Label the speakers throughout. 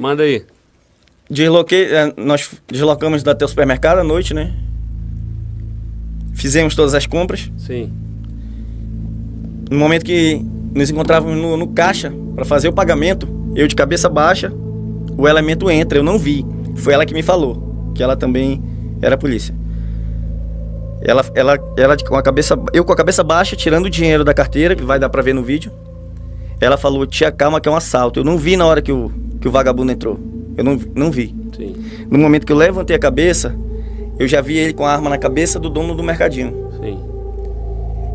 Speaker 1: Manda aí.
Speaker 2: Nós deslocamos até o supermercado à noite, né? Fizemos todas as compras.
Speaker 1: Sim.
Speaker 2: No momento que nos encontrávamos no caixa para fazer o pagamento, eu de cabeça baixa, o elemento entra, eu não vi. Foi ela que me falou, que ela também era polícia. Eu com a cabeça baixa, tirando o dinheiro da carteira, que vai dar pra ver no vídeo. Ela falou, tia, calma que é um assalto. Eu não vi na hora que o vagabundo entrou. Eu não vi.
Speaker 1: Sim.
Speaker 2: No momento que eu levantei a cabeça, eu já vi ele com a arma na cabeça do dono do mercadinho.
Speaker 1: Sim.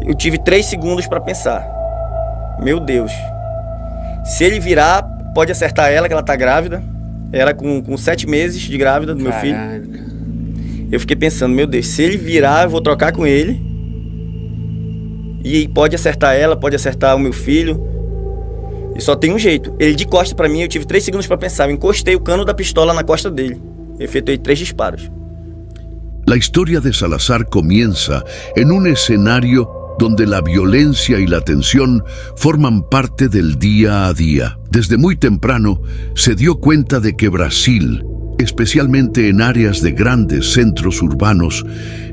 Speaker 2: Eu tive 3 segundos pra pensar. Meu Deus. Se ele virar, pode acertar ela, que ela tá grávida. Ela com 7 meses de grávida do meu filho.
Speaker 1: Caraca.
Speaker 2: Eu fiquei pensando, meu Deus, se ele virar, eu vou trocar com ele. E pode acertar ela, pode acertar o meu filho. E só tem um jeito. Ele de costa pra mim, eu tive 3 segundos pra pensar. Eu encostei o cano da pistola na costa dele. Efetuei 3 disparos.
Speaker 3: La historia de Salazar comienza en un escenario donde la violencia y la tensión forman parte del día a día. Desde muy temprano se dio cuenta de que Brasil, especialmente en áreas de grandes centros urbanos,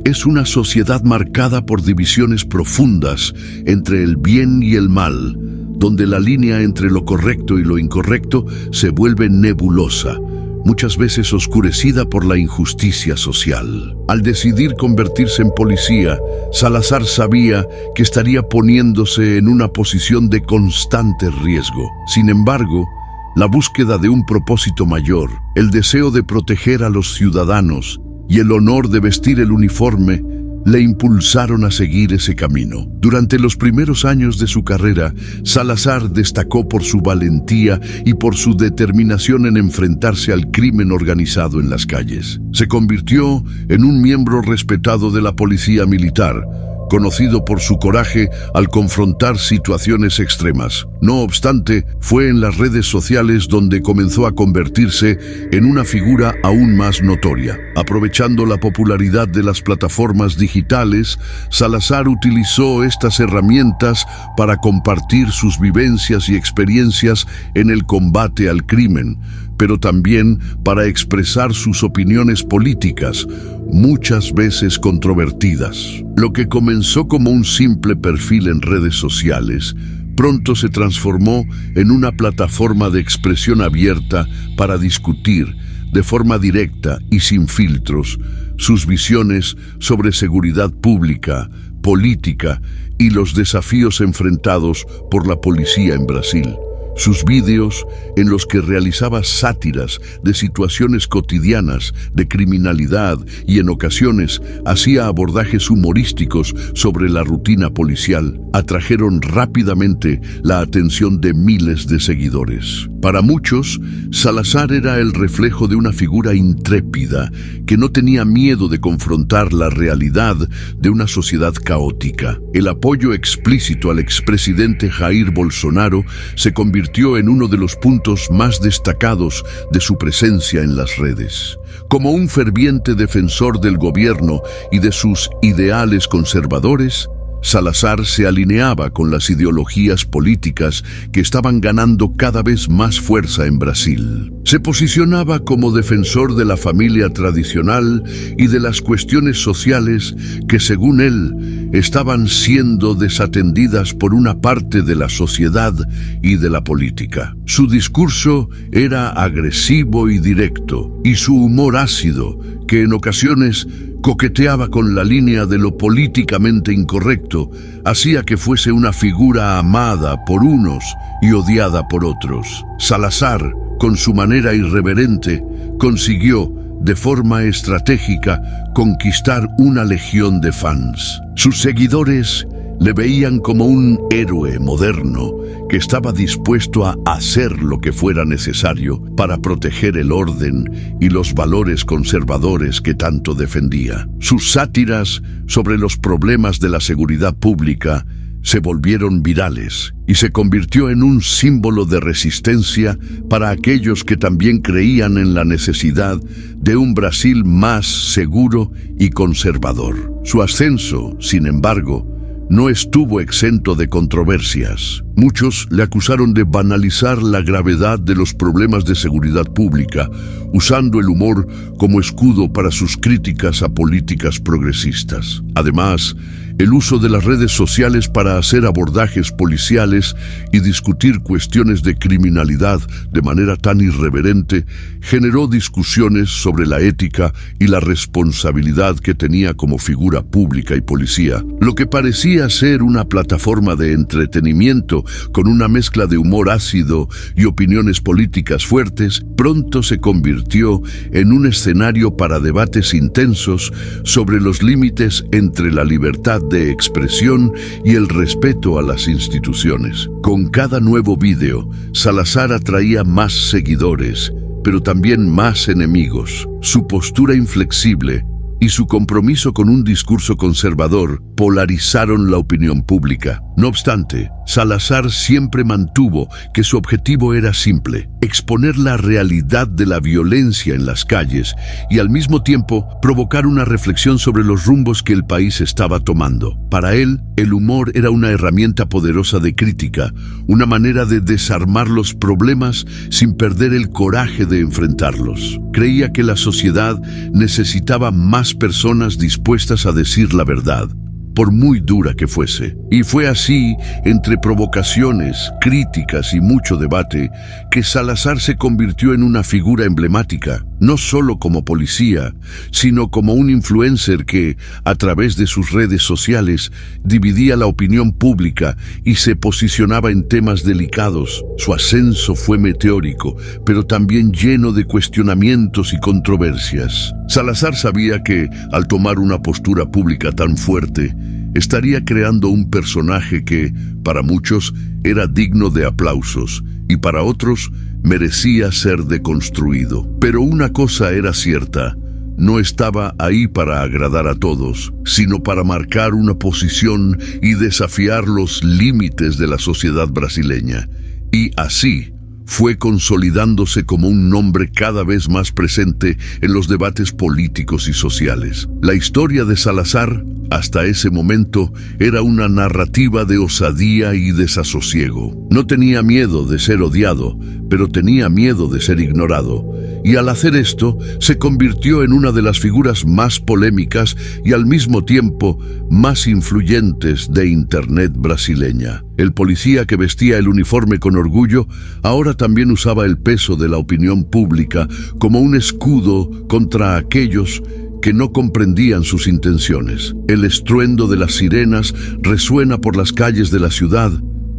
Speaker 3: es una sociedad marcada por divisiones profundas entre el bien y el mal, donde la línea entre lo correcto y lo incorrecto se vuelve nebulosa, muchas veces oscurecida por la injusticia social. Al decidir convertirse en policía, Salazar sabía que estaría poniéndose en una posición de constante riesgo. Sin embargo, la búsqueda de un propósito mayor, el deseo de proteger a los ciudadanos y el honor de vestir el uniforme le impulsaron a seguir ese camino. Durante los primeros años de su carrera, Salazar destacó por su valentía y por su determinación en enfrentarse al crimen organizado en las calles. Se convirtió en un miembro respetado de la policía militar, conocido por su coraje al confrontar situaciones extremas. No obstante, fue en las redes sociales donde comenzó a convertirse en una figura aún más notoria. Aprovechando la popularidad de las plataformas digitales, Salazar utilizó estas herramientas para compartir sus vivencias y experiencias en el combate al crimen, pero también para expresar sus opiniones políticas, muchas veces controvertidas. Lo que comenzó como un simple perfil en redes sociales, pronto se transformó en una plataforma de expresión abierta para discutir, de forma directa y sin filtros, sus visiones sobre seguridad pública, política y los desafíos enfrentados por la policía en Brasil. Sus vídeos, en los que realizaba sátiras de situaciones cotidianas, de criminalidad y en ocasiones hacía abordajes humorísticos sobre la rutina policial, atrajeron rápidamente la atención de miles de seguidores. Para muchos, Salazar era el reflejo de una figura intrépida que no tenía miedo de confrontar la realidad de una sociedad caótica. El apoyo explícito al expresidente Jair Bolsonaro se convirtió en uno de los puntos más destacados de su presencia en las redes. Como un ferviente defensor del gobierno y de sus ideales conservadores, Salazar se alineaba con las ideologías políticas que estaban ganando cada vez más fuerza en Brasil. Se posicionaba como defensor de la familia tradicional y de las cuestiones sociales que, según él, estaban siendo desatendidas por una parte de la sociedad y de la política. Su discurso era agresivo y directo, y su humor ácido, que en ocasiones coqueteaba con la línea de lo políticamente incorrecto, hacía que fuese una figura amada por unos y odiada por otros. Salazar, con su manera irreverente, consiguió, de forma estratégica, conquistar una legión de fans. Sus seguidores le veían como un héroe moderno que estaba dispuesto a hacer lo que fuera necesario para proteger el orden y los valores conservadores que tanto defendía. Sus sátiras sobre los problemas de la seguridad pública se volvieron virales y se convirtió en un símbolo de resistencia para aquellos que también creían en la necesidad de un Brasil más seguro y conservador. Su ascenso, sin embargo, no estuvo exento de controversias. Muchos le acusaron de banalizar la gravedad de los problemas de seguridad pública, usando el humor como escudo para sus críticas a políticas progresistas. Además, el uso de las redes sociales para hacer abordajes policiales y discutir cuestiones de criminalidad de manera tan irreverente generó discusiones sobre la ética y la responsabilidad que tenía como figura pública y policía. Lo que parecía ser una plataforma de entretenimiento con una mezcla de humor ácido y opiniones políticas fuertes, pronto se convirtió en un escenario para debates intensos sobre los límites entre la libertad de expresión y el respeto a las instituciones. Con cada nuevo vídeo, Salazar atraía más seguidores, pero también más enemigos. Su postura inflexible y su compromiso con un discurso conservador polarizaron la opinión pública. No obstante, Salazar siempre mantuvo que su objetivo era simple: exponer la realidad de la violencia en las calles y al mismo tiempo provocar una reflexión sobre los rumbos que el país estaba tomando. Para él, el humor era una herramienta poderosa de crítica, una manera de desarmar los problemas sin perder el coraje de enfrentarlos. Creía que la sociedad necesitaba más personas dispuestas a decir la verdad, por muy dura que fuese. Y fue así, entre provocaciones, críticas y mucho debate, que Salazar se convirtió en una figura emblemática, no solo como policía, sino como un influencer que, a través de sus redes sociales, dividía la opinión pública y se posicionaba en temas delicados. Su ascenso fue meteórico, pero también lleno de cuestionamientos y controversias. Salazar sabía que, al tomar una postura pública tan fuerte, estaría creando un personaje que, para muchos, era digno de aplausos y para otros merecía ser deconstruido. Pero una cosa era cierta: no estaba ahí para agradar a todos, sino para marcar una posición y desafiar los límites de la sociedad brasileña. Y así fue consolidándose como un nombre cada vez más presente en los debates políticos y sociales. La historia de Salazar, hasta ese momento, era una narrativa de osadía y desasosiego. No tenía miedo de ser odiado, pero tenía miedo de ser ignorado. Y al hacer esto, se convirtió en una de las figuras más polémicas y al mismo tiempo más influyentes de Internet brasileña. El policía que vestía el uniforme con orgullo ahora también usaba el peso de la opinión pública como un escudo contra aquellos que no comprendían sus intenciones. El estruendo de las sirenas resuena por las calles de la ciudad,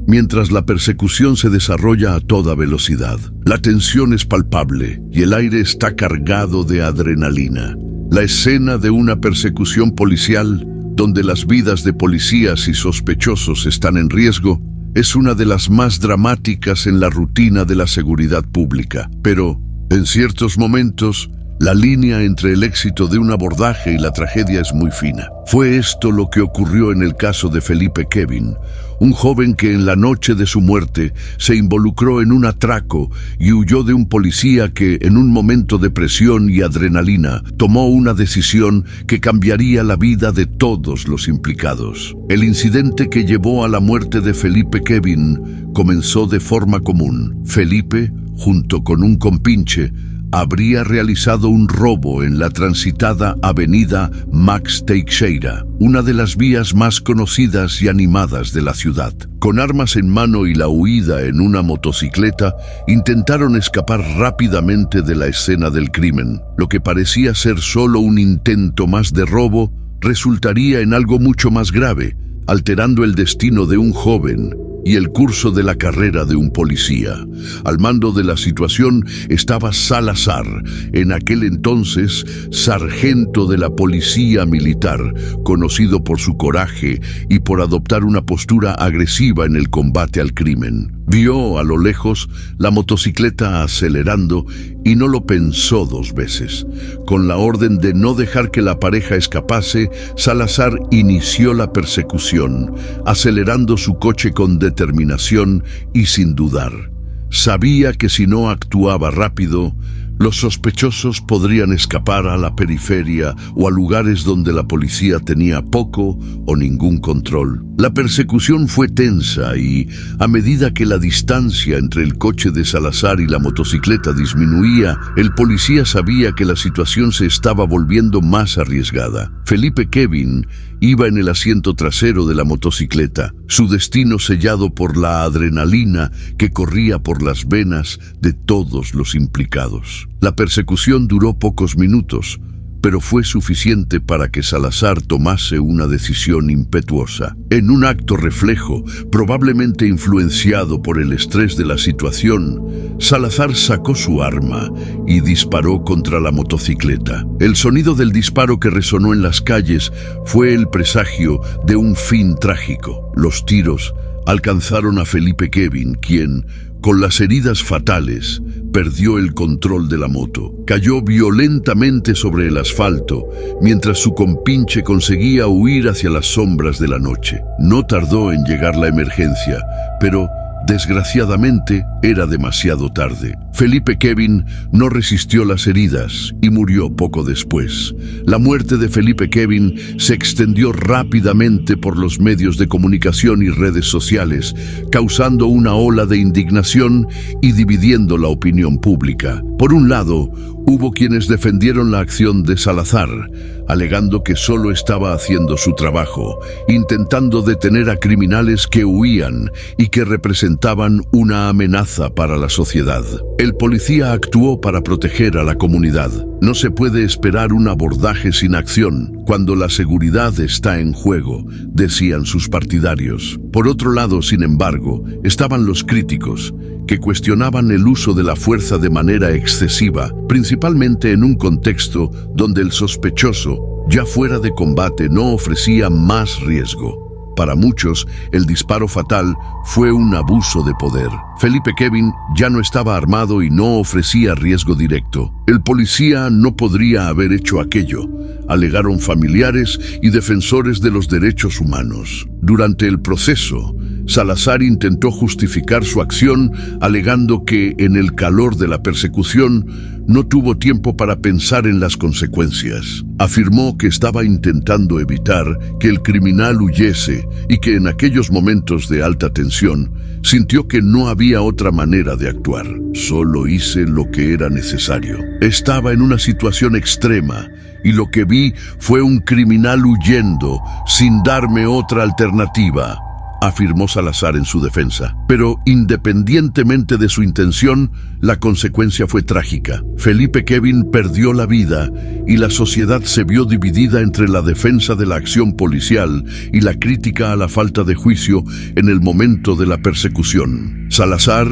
Speaker 3: mientras la persecución se desarrolla a toda velocidad. La tensión es palpable y el aire está cargado de adrenalina. La escena de una persecución policial, donde las vidas de policías y sospechosos están en riesgo, es una de las más dramáticas en la rutina de la seguridad pública. Pero, en ciertos momentos, la línea entre el éxito de un abordaje y la tragedia es muy fina. Fue esto lo que ocurrió en el caso de Felipe Kevin, un joven que en la noche de su muerte se involucró en un atraco y huyó de un policía que, en un momento de presión y adrenalina, tomó una decisión que cambiaría la vida de todos los implicados. El incidente que llevó a la muerte de Felipe Kevin comenzó de forma común. Felipe, junto con un compinche, habría realizado un robo en la transitada avenida Max Teixeira, una de las vías más conocidas y animadas de la ciudad. Con armas en mano y la huida en una motocicleta, intentaron escapar rápidamente de la escena del crimen. Lo que parecía ser solo un intento más de robo resultaría en algo mucho más grave, alterando el destino de un joven y el curso de la carrera de un policía. Al mando de la situación estaba Salazar, en aquel entonces sargento de la policía militar, conocido por su coraje y por adoptar una postura agresiva en el combate al crimen. Vio a lo lejos la motocicleta acelerando y no lo pensó dos veces. Con la orden de no dejar que la pareja escapase, Salazar inició la persecución, acelerando su coche con determinación y sin dudar. Sabía que si no actuaba rápido, Los sospechosos podrían escapar a la periferia o a lugares donde la policía tenía poco o ningún control. La persecución fue tensa y, a medida que la distancia entre el coche de Salazar y la motocicleta disminuía, el policía sabía que la situación se estaba volviendo más arriesgada. Felipe Kevin iba en el asiento trasero de la motocicleta, su destino sellado por la adrenalina que corría por las venas de todos los implicados. La persecución duró pocos minutos, pero fue suficiente para que Salazar tomase una decisión impetuosa. En un acto reflejo, probablemente influenciado por el estrés de la situación, Salazar sacó su arma y disparó contra la motocicleta. El sonido del disparo que resonó en las calles fue el presagio de un fin trágico. Los tiros alcanzaron a Felipe Kevin, quien, con las heridas fatales, perdió el control de la moto. Cayó violentamente sobre el asfalto, mientras su compinche conseguía huir hacia las sombras de la noche. No tardó en llegar la emergencia, pero desgraciadamente era demasiado tarde. Felipe Kevin no resistió las heridas y murió poco después. La muerte de Felipe Kevin se extendió rápidamente por los medios de comunicación y redes sociales, causando una ola de indignación y dividiendo la opinión pública. Por un lado, hubo quienes defendieron la acción de Salazar, alegando que solo estaba haciendo su trabajo, intentando detener a criminales que huían y que representaban una amenaza para la sociedad. El policía actuó para proteger a la comunidad. No se puede esperar un abordaje sin acción cuando la seguridad está en juego, decían sus partidarios. Por otro lado, sin embargo, estaban los críticos, que cuestionaban el uso de la fuerza de manera excesiva, principalmente en un contexto donde el sospechoso, ya fuera de combate, no ofrecía más riesgo. Para muchos, el disparo fatal fue un abuso de poder. Felipe Kevin ya no estaba armado y no ofrecía riesgo directo. El policía no podría haber hecho aquello, alegaron familiares y defensores de los derechos humanos. Durante el proceso, Salazar intentó justificar su acción, alegando que, en el calor de la persecución, no tuvo tiempo para pensar en las consecuencias. Afirmó que estaba intentando evitar que el criminal huyese y que en aquellos momentos de alta tensión sintió que no había otra manera de actuar. Solo hice lo que era necesario. Estaba en una situación extrema y lo que vi fue un criminal huyendo sin darme otra alternativa, afirmó Salazar en su defensa. Pero independientemente de su intención, la consecuencia fue trágica. Felipe Kevin perdió la vida y la sociedad se vio dividida entre la defensa de la acción policial y la crítica a la falta de juicio en el momento de la persecución. Salazar,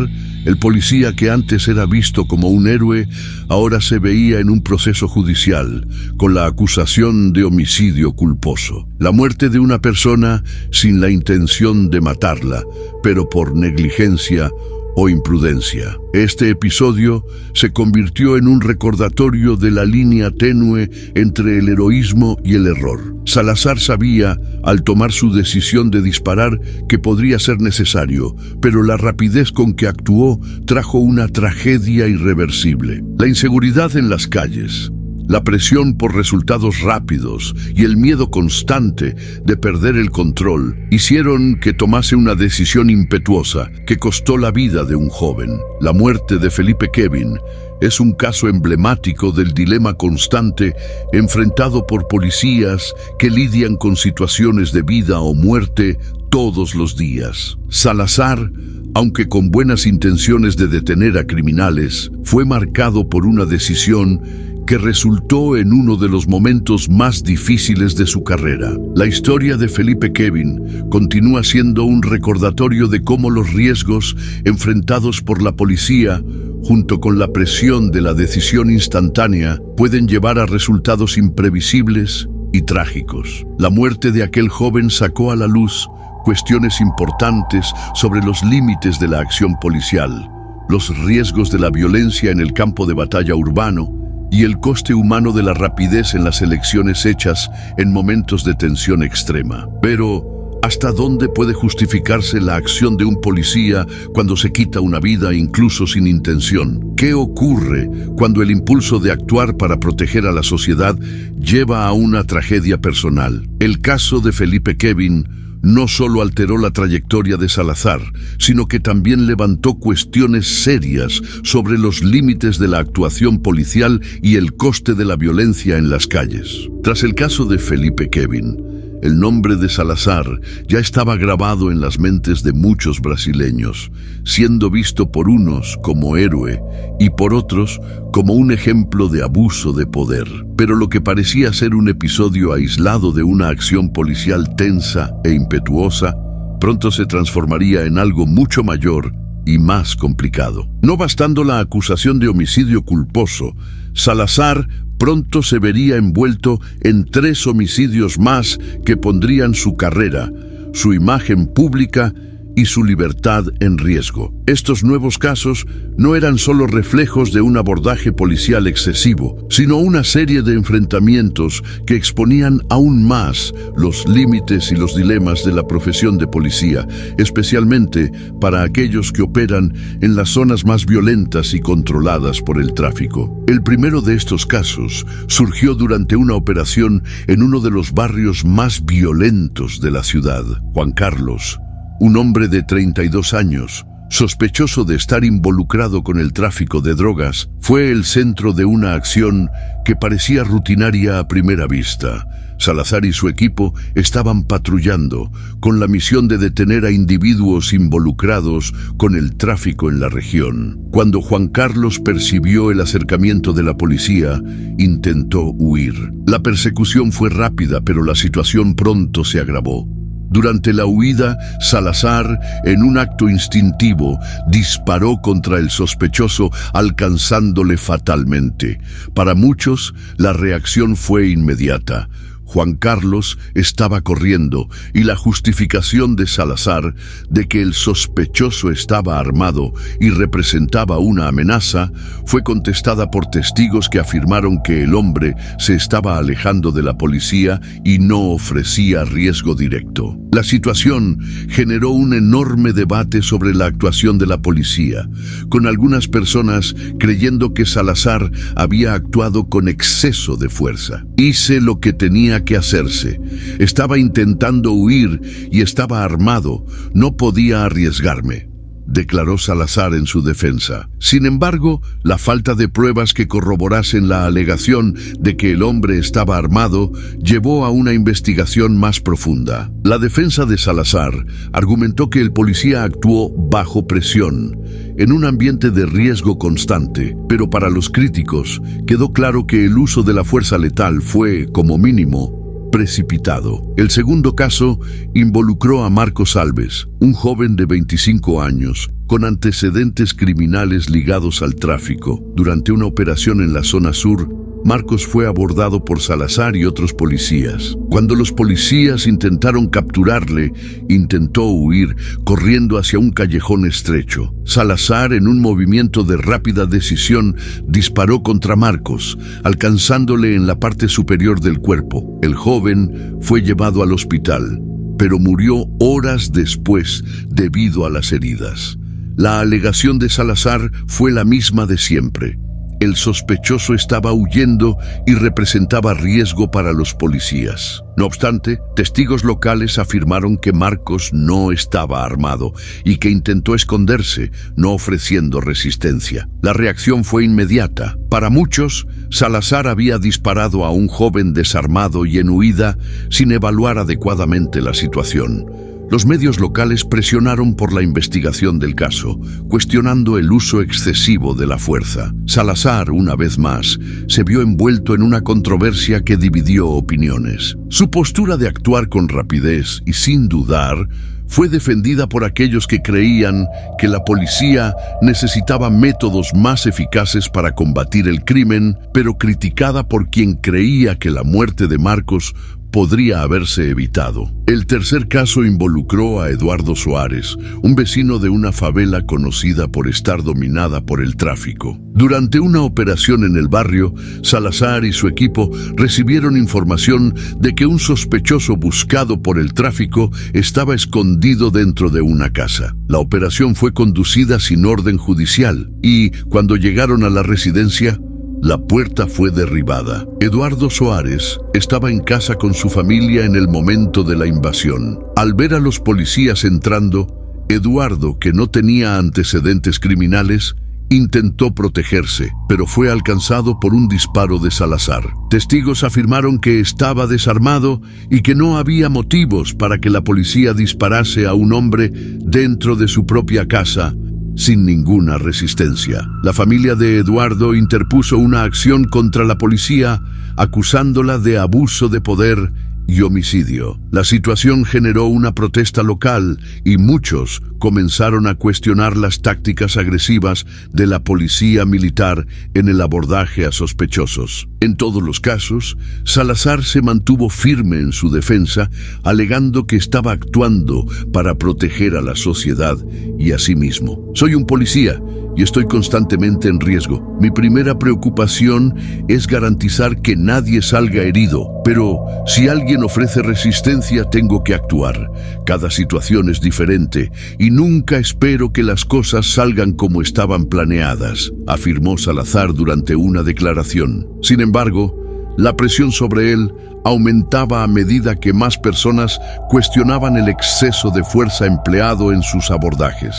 Speaker 3: el policía que antes era visto como un héroe, ahora se veía en un proceso judicial, con la acusación de homicidio culposo. La muerte de una persona sin la intención de matarla, pero por negligencia o imprudencia. Este episodio se convirtió en un recordatorio de la línea tenue entre el heroísmo y el error. Salazar sabía, al tomar su decisión de disparar, que podría ser necesario, pero la rapidez con que actuó trajo una tragedia irreversible. La inseguridad en las calles, la presión por resultados rápidos y el miedo constante de perder el control hicieron que tomase una decisión impetuosa que costó la vida de un joven. La muerte de Felipe Kevin es un caso emblemático del dilema constante enfrentado por policías que lidian con situaciones de vida o muerte todos los días. Salazar, aunque con buenas intenciones de detener a criminales, fue marcado por una decisión que resultó en uno de los momentos más difíciles de su carrera. La historia de Felipe Kevin continúa siendo un recordatorio de cómo los riesgos enfrentados por la policía, junto con la presión de la decisión instantánea, pueden llevar a resultados imprevisibles y trágicos. La muerte de aquel joven sacó a la luz cuestiones importantes sobre los límites de la acción policial, los riesgos de la violencia en el campo de batalla urbano y el coste humano de la rapidez en las elecciones hechas en momentos de tensión extrema. Pero, ¿Hasta dónde puede justificarse la acción de un policía cuando se quita una vida incluso sin intención? ¿Qué ocurre cuando el impulso de actuar para proteger a la sociedad lleva a una tragedia personal? El caso de Felipe Kevin no solo alteró la trayectoria de Salazar, sino que también levantó cuestiones serias sobre los límites de la actuación policial y el coste de la violencia en las calles. Tras el caso de Felipe Kevin, el nombre de Salazar ya estaba grabado en las mentes de muchos brasileños, siendo visto por unos como héroe y por otros como un ejemplo de abuso de poder. Pero lo que parecía ser un episodio aislado de una acción policial tensa e impetuosa, pronto se transformaría en algo mucho mayor y más complicado. No bastando la acusación de homicidio culposo, Salazar pronto se vería envuelto en 3 homicidios más que pondrían su carrera, su imagen pública y su libertad en riesgo. Estos nuevos casos no eran solo reflejos de un abordaje policial excesivo, sino una serie de enfrentamientos que exponían aún más los límites y los dilemas de la profesión de policía, especialmente para aquellos que operan en las zonas más violentas y controladas por el tráfico. El primero de estos casos surgió durante una operación en uno de los barrios más violentos de la ciudad. Juan Carlos, un hombre de 32 años, sospechoso de estar involucrado con el tráfico de drogas, fue el centro de una acción que parecía rutinaria a primera vista. Salazar y su equipo estaban patrullando con la misión de detener a individuos involucrados con el tráfico en la región. Cuando Juan Carlos percibió el acercamiento de la policía, intentó huir. La persecución fue rápida, pero la situación pronto se agravó. Durante la huida, Salazar, en un acto instintivo, disparó contra el sospechoso, alcanzándole fatalmente. Para muchos, la reacción fue inmediata. Juan Carlos estaba corriendo y la justificación de Salazar de que el sospechoso estaba armado y representaba una amenaza fue contestada por testigos que afirmaron que el hombre se estaba alejando de la policía y no ofrecía riesgo directo. La situación generó un enorme debate sobre la actuación de la policía, con algunas personas creyendo que Salazar había actuado con exceso de fuerza. Hice lo que tenía que hacerse. Estaba intentando huir y estaba armado. No podía arriesgarme, declaró Salazar en su defensa. Sin embargo, la falta de pruebas que corroborasen la alegación de que el hombre estaba armado llevó a una investigación más profunda. La defensa de Salazar argumentó que el policía actuó bajo presión, en un ambiente de riesgo constante, pero para los críticos quedó claro que el uso de la fuerza letal fue, como mínimo, precipitado. El segundo caso involucró a Marcos Alves, un joven de 25 años, con antecedentes criminales ligados al tráfico. Durante una operación en la zona sur, Marcos fue abordado por Salazar y otros policías. Cuando los policías intentaron capturarle, intentó huir, corriendo hacia un callejón estrecho. Salazar, en un movimiento de rápida decisión, disparó contra Marcos, alcanzándole en la parte superior del cuerpo. El joven fue llevado al hospital, pero murió horas después debido a las heridas. La alegación de Salazar fue la misma de siempre. El sospechoso estaba huyendo y representaba riesgo para los policías. No obstante, testigos locales afirmaron que Marcos no estaba armado y que intentó esconderse, no ofreciendo resistencia. La reacción fue inmediata. Para muchos, Salazar había disparado a un joven desarmado y en huida sin evaluar adecuadamente la situación. Los medios locales presionaron por la investigación del caso, cuestionando el uso excesivo de la fuerza. Salazar, una vez más, se vio envuelto en una controversia que dividió opiniones. Su postura de actuar con rapidez y sin dudar fue defendida por aquellos que creían que la policía necesitaba métodos más eficaces para combatir el crimen, pero criticada por quien creía que la muerte de Marcos podría haberse evitado. El tercer caso involucró a Eduardo Soares, un vecino de una favela conocida por estar dominada por el tráfico. Durante una operación en el barrio, Salazar y su equipo recibieron información de que un sospechoso buscado por el tráfico estaba escondido dentro de una casa. La operación fue conducida sin orden judicial y, cuando llegaron a la residencia, la puerta fue derribada. Eduardo Soares estaba en casa con su familia en el momento de la invasión. Al ver a los policías entrando, Eduardo, que no tenía antecedentes criminales, intentó protegerse, pero fue alcanzado por un disparo de Salazar. Testigos afirmaron que estaba desarmado y que no había motivos para que la policía disparase a un hombre dentro de su propia casa, sin ninguna resistencia. La familia de Eduardo interpuso una acción contra la policía, acusándola de abuso de poder y homicidio. La situación generó una protesta local y muchos comenzaron a cuestionar las tácticas agresivas de la policía militar en el abordaje a sospechosos. En todos los casos, Salazar se mantuvo firme en su defensa, alegando que estaba actuando para proteger a la sociedad y a sí mismo. Soy un policía y estoy constantemente en riesgo. Mi primera preocupación es garantizar que nadie salga herido, pero si alguien ofrece resistencia, tengo que actuar. Cada situación es diferente y nunca espero que las cosas salgan como estaban planeadas, afirmó Salazar durante una declaración. Sin embargo, la presión sobre él aumentaba a medida que más personas cuestionaban el exceso de fuerza empleado en sus abordajes.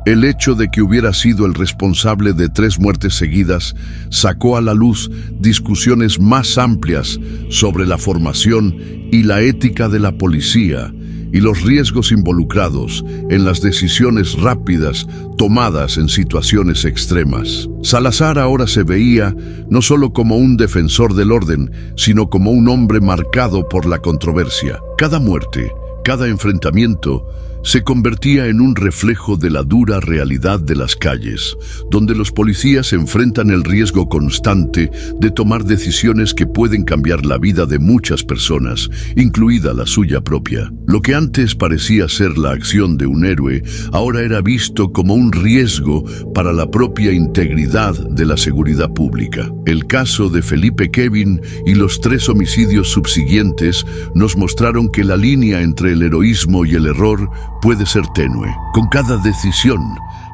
Speaker 3: El hecho de que hubiera sido el responsable de 3 muertes seguidas sacó a la luz discusiones más amplias sobre la formación y la ética de la policía y los riesgos involucrados en las decisiones rápidas tomadas en situaciones extremas. Salazar ahora se veía no solo como un defensor del orden, sino como un hombre marcado por la controversia. Cada muerte, cada enfrentamiento, se convertía en un reflejo de la dura realidad de las calles, donde los policías enfrentan el riesgo constante de tomar decisiones que pueden cambiar la vida de muchas personas, incluida la suya propia. Lo que antes parecía ser la acción de un héroe, ahora era visto como un riesgo para la propia integridad de la seguridad pública. El caso de Felipe Kevin y los 3 homicidios subsiguientes nos mostraron que la línea entre el heroísmo y el error puede ser tenue. Con cada decisión,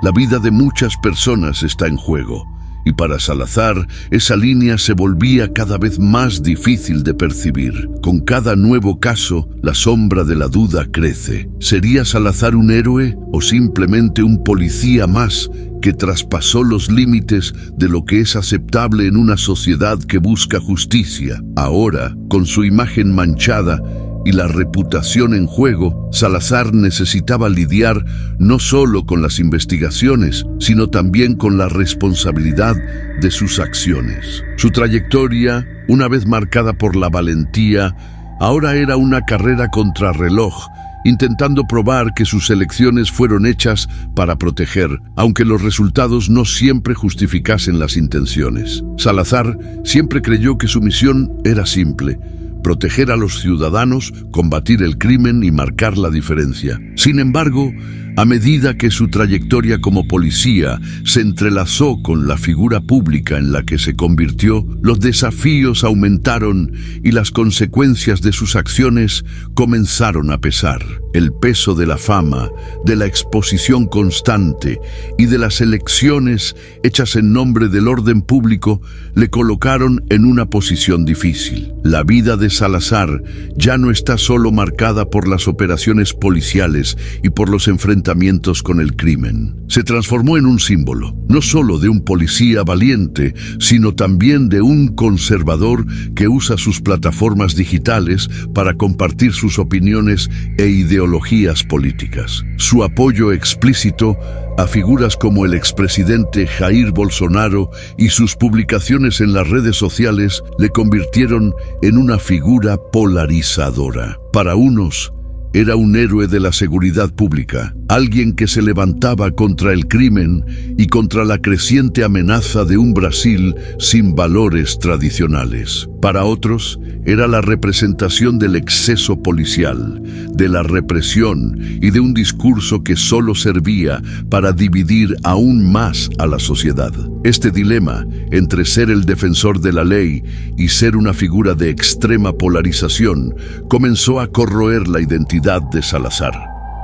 Speaker 3: la vida de muchas personas está en juego. Y para Salazar, esa línea se volvía cada vez más difícil de percibir. Con cada nuevo caso, la sombra de la duda crece. ¿Sería Salazar un héroe o simplemente un policía más que traspasó los límites de lo que es aceptable en una sociedad que busca justicia? Ahora, con su imagen manchada y la reputación en juego, Salazar necesitaba lidiar no solo con las investigaciones, sino también con la responsabilidad de sus acciones. Su trayectoria, una vez marcada por la valentía, ahora era una carrera contrarreloj, intentando probar que sus elecciones fueron hechas para proteger, aunque los resultados no siempre justificasen las intenciones. Salazar siempre creyó que su misión era simple: proteger a los ciudadanos, combatir el crimen y marcar la diferencia. Sin embargo, a medida que su trayectoria como policía se entrelazó con la figura pública en la que se convirtió, los desafíos aumentaron y las consecuencias de sus acciones comenzaron a pesar. El peso de la fama, de la exposición constante y de las elecciones hechas en nombre del orden público le colocaron en una posición difícil. La vida de Salazar ya no está solo marcada por las operaciones policiales y por los enfrentamientos con el crimen. Se transformó en un símbolo, no solo de un policía valiente, sino también de un conservador que usa sus plataformas digitales para compartir sus opiniones e ideologías políticas. Su apoyo explícito a figuras como el expresidente Jair Bolsonaro y sus publicaciones en las redes sociales le convirtieron en una figura polarizadora. Para unos, era un héroe de la seguridad pública. alguien que se levantaba contra el crimen y contra la creciente amenaza de un Brasil sin valores tradicionales. Para otros, era la representación del exceso policial, de la represión y de un discurso que solo servía para dividir aún más a la sociedad. Este dilema entre ser el defensor de la ley y ser una figura de extrema polarización comenzó a corroer la identidad de Salazar.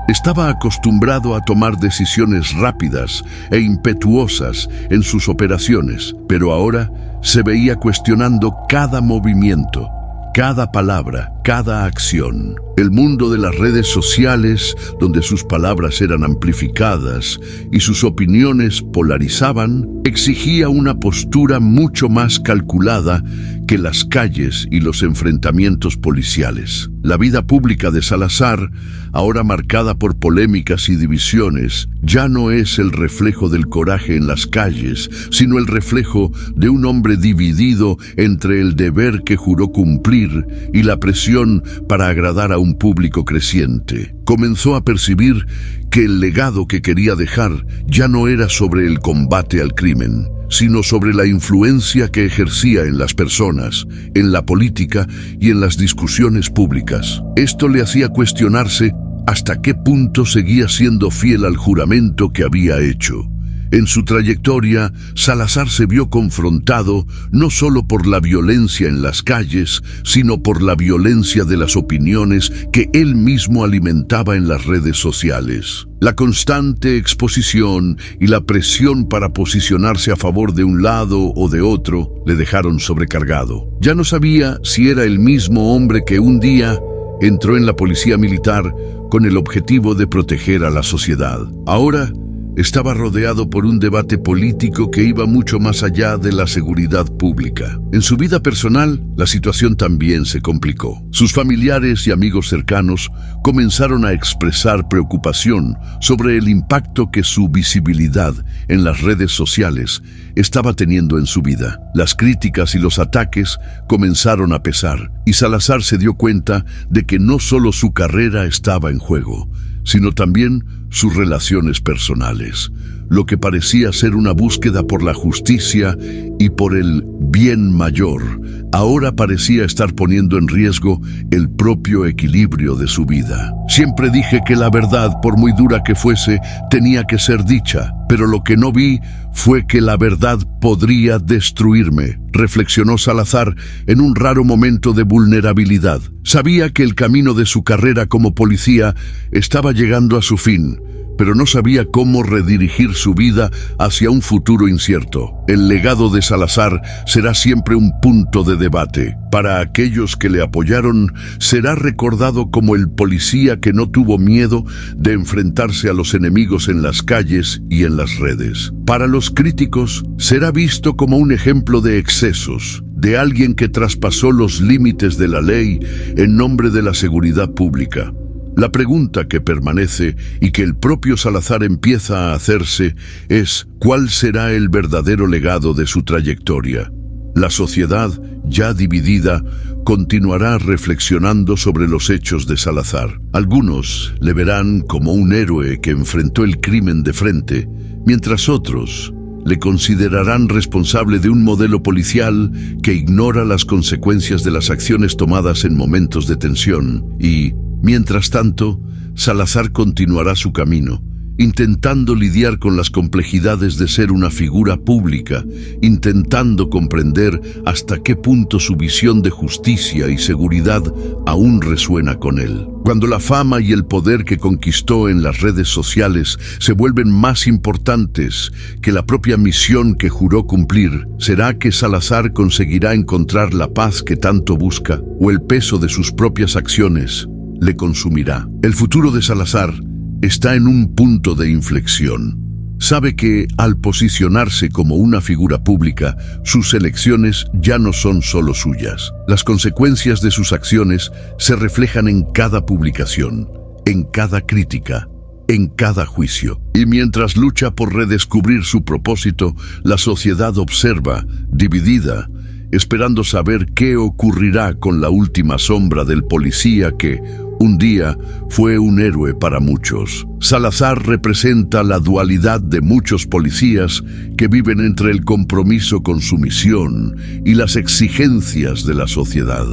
Speaker 3: Estaba acostumbrado a tomar decisiones rápidas e impetuosas en sus operaciones, pero ahora se veía cuestionando cada movimiento, cada palabra, cada acción. El mundo de las redes sociales, donde sus palabras eran amplificadas y sus opiniones polarizaban, exigía una postura mucho más calculada que las calles y los enfrentamientos policiales. La vida pública de Salazar, ahora marcada por polémicas y divisiones, ya no es el reflejo del coraje en las calles, sino el reflejo de un hombre dividido entre el deber que juró cumplir y la presión para agradar a un público creciente. Comenzó a percibir que el legado que quería dejar ya no era sobre el combate al crimen, sino sobre la influencia que ejercía en las personas, en la política y en las discusiones públicas. Esto le hacía cuestionarse hasta qué punto seguía siendo fiel al juramento que había hecho. En su trayectoria, Salazar se vio confrontado no solo por la violencia en las calles, sino por la violencia de las opiniones que él mismo alimentaba en las redes sociales. La constante exposición y la presión para posicionarse a favor de un lado o de otro le dejaron sobrecargado. Ya no sabía si era el mismo hombre que un día entró en la policía militar con el objetivo de proteger a la sociedad. Ahora estaba rodeado por un debate político que iba mucho más allá de la seguridad pública. En su vida personal, la situación también se complicó. Sus familiares y amigos cercanos comenzaron a expresar preocupación sobre el impacto que su visibilidad en las redes sociales estaba teniendo en su vida. Las críticas y los ataques comenzaron a pesar, y Salazar se dio cuenta de que no solo su carrera estaba en juego, sino también sus relaciones personales. Lo que parecía ser una búsqueda por la justicia y por el bien mayor, ahora parecía estar poniendo en riesgo el propio equilibrio de su vida. Siempre dije que la verdad, por muy dura que fuese, tenía que ser dicha, pero lo que no vi fue que la verdad podría destruirme, reflexionó Salazar en un raro momento de vulnerabilidad. Sabía que el camino de su carrera como policía estaba llegando a su fin, pero no sabía cómo redirigir su vida hacia un futuro incierto. El legado de Salazar será siempre un punto de debate. Para aquellos que le apoyaron, será recordado como el policía que no tuvo miedo de enfrentarse a los enemigos en las calles y en las redes. Para los críticos, será visto como un ejemplo de excesos, de alguien que traspasó los límites de la ley en nombre de la seguridad pública. La pregunta que permanece y que el propio Salazar empieza a hacerse es: ¿cuál será el verdadero legado de su trayectoria? La sociedad, ya dividida, continuará reflexionando sobre los hechos de Salazar. Algunos le verán como un héroe que enfrentó el crimen de frente, mientras otros le considerarán responsable de un modelo policial que ignora las consecuencias de las acciones tomadas en momentos de tensión. Y, mientras tanto, Salazar continuará su camino, intentando lidiar con las complejidades de ser una figura pública, intentando comprender hasta qué punto su visión de justicia y seguridad aún resuena con él. Cuando la fama y el poder que conquistó en las redes sociales se vuelven más importantes que la propia misión que juró cumplir, ¿será que Salazar conseguirá encontrar la paz que tanto busca, o el peso de sus propias acciones le consumirá? El futuro de Salazar está en un punto de inflexión. Sabe que, al posicionarse como una figura pública, sus elecciones ya no son solo suyas. Las consecuencias de sus acciones se reflejan en cada publicación, en cada crítica, en cada juicio. Y mientras lucha por redescubrir su propósito, la sociedad observa, dividida, esperando saber qué ocurrirá con la última sombra del policía que, Un día fue un héroe para muchos. Salazar representa la dualidad de muchos policías que viven entre el compromiso con su misión y las exigencias de la sociedad.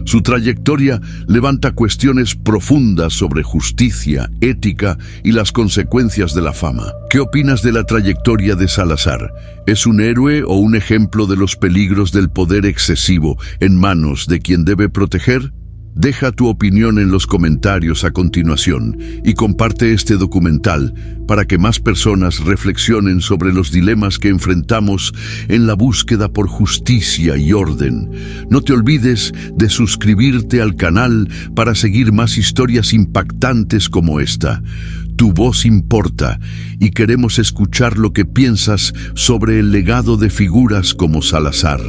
Speaker 3: Su trayectoria levanta cuestiones profundas sobre justicia, ética y las consecuencias de la fama. ¿Qué opinas de la trayectoria de Salazar? ¿Es un héroe o un ejemplo de los peligros del poder excesivo en manos de quien debe proteger? Deja tu opinión en los comentarios a continuación y comparte este documental para que más personas reflexionen sobre los dilemas que enfrentamos en la búsqueda por justicia y orden. No te olvides de suscribirte al canal para seguir más historias impactantes como esta. Tu voz importa y queremos escuchar lo que piensas sobre el legado de figuras como Salazar.